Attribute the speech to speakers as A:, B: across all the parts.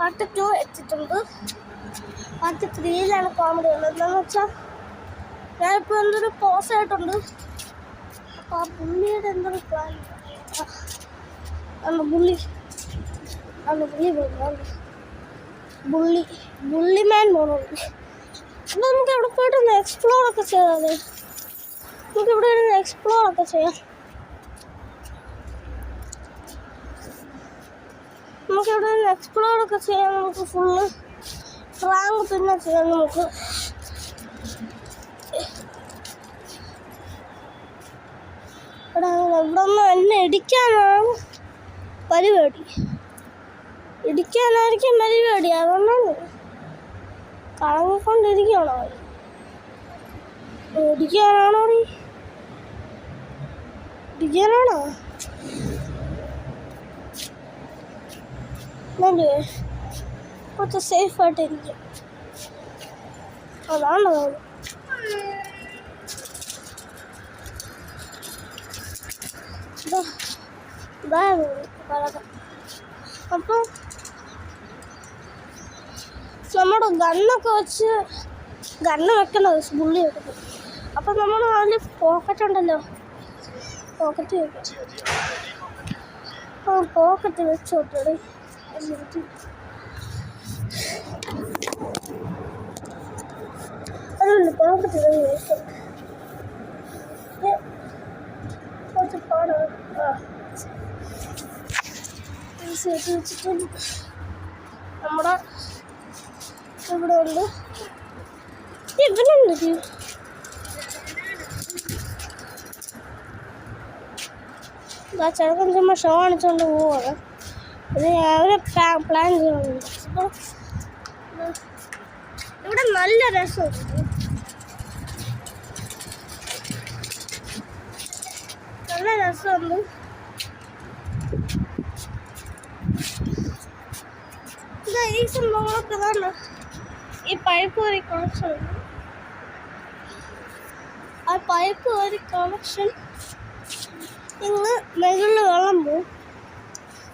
A: Part 2 എത്തിയിട്ടുണ്ട്. Part 3യിലാണ് comedy ഉള്ളത്. എന്താണെന്ന് വെച്ചാൽ ഞാനിപ്പോൾ എന്തൊരു പോസായിട്ടുണ്ട്. അപ്പോൾ ആ പുള്ളിയുടെ എന്തൊരു പ്ലാൻ ബുള്ളിമാൻ പോകുന്നുണ്ട്. അപ്പോൾ നമുക്ക് അവിടെ പോയിട്ടൊന്ന് എക്സ്പ്ലോറൊക്കെ ചെയ്താൽ നമുക്കിവിടെ ഇരുന്ന് എക്സ്പ്ലോറൊക്കെ ചെയ്യാം. നമുക്കിവിടെ നിന്ന് എക്സ്പ്ലോറൊക്കെ ചെയ്യാം. നമുക്ക് ഫുള്ള് റാങ്ക് പിന്നെ ചെയ്യാം. നമുക്ക് ഇവിടെ നിന്ന് എന്നെ ഇടിക്കാനാണ് പരിപാടി. ഇടിക്കാനായിരിക്കും പരിപാടി. അതുകൊണ്ടാണ് കറങ്ങിക്കൊണ്ടിരിക്കുകയാണോ? ഇടിക്കാനാണോ? ഇടിക്കാനാണോ? കുറച്ച് സേഫായിട്ടിരിക്കും. അതാണ് അപ്പം നമ്മുടെ ഗണ്ണൊക്കെ വെച്ച് ഗണ്ണ് വെക്കണത് ബുള്ളി വെക്കുന്നത്. അപ്പം നമ്മൾ അതിൽ പോക്കറ്റ് ഉണ്ടല്ലോ, പോക്കറ്റ് വെക്കാം. പോക്കറ്റ് വെച്ചോട്ടെ. അതുകൊണ്ട് പോക്കറ്റ് വെച്ചു കുറച്ച് പാടാണ്. വെച്ചിട്ടുണ്ട്. നമ്മുടെ ഇവിടെ ഉണ്ട്. ഇവനുണ്ട് ചെറുക്കൻ ചുമ്മാ ഷോ കാണിച്ചുകൊണ്ട് പോവാണ്. ഇത് രാവിലെ പ്ലാൻ ചെയ്യുന്നുണ്ട്. അപ്പോൾ ഇവിടെ നല്ല രസമുണ്ട്. നല്ല രസമുണ്ട്. ഈ സംഭവങ്ങളൊക്കെ തന്നെ ഈ പൈപ്പ് വരെ കണക്ഷൻ ഉണ്ട്. ആ പൈപ്പ് വരെ കണക്ഷൻ ഇന്ന് മുകളിൽ വെള്ളം പോവും.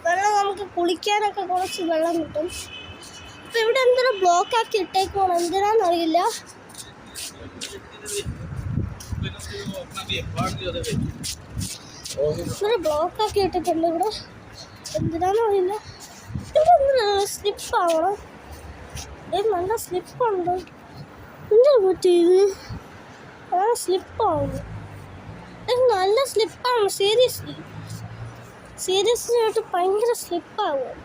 A: വെള്ളം നമുക്ക് കുളിക്കാനൊക്കെ കുറച്ച് വെള്ളം കിട്ടും. അപ്പം ഇവിടെ എന്തൊരു ബ്ലോക്കാക്കി ഇട്ടേക്കുവാണ്. എന്തിനാണെന്നറിയില്ല. ഇങ്ങനെ ബ്ലോക്കാക്കി ഇട്ടിട്ടുണ്ട് ഇവിടെ. എന്തിനാണെന്നറിയില്ല. ഇവിടെ സ്ലിപ്പാവണം. നല്ല സ്ലിപ്പുണ്ട്. എന്താ പറ്റിയത്? അങ്ങനെ സ്ലിപ്പാവുന്നു. നല്ല സ്ലിപ്പാണ്. സീരിയസ്ലി ആയിട്ട് ഭയങ്കര സ്ലിപ്പാവും.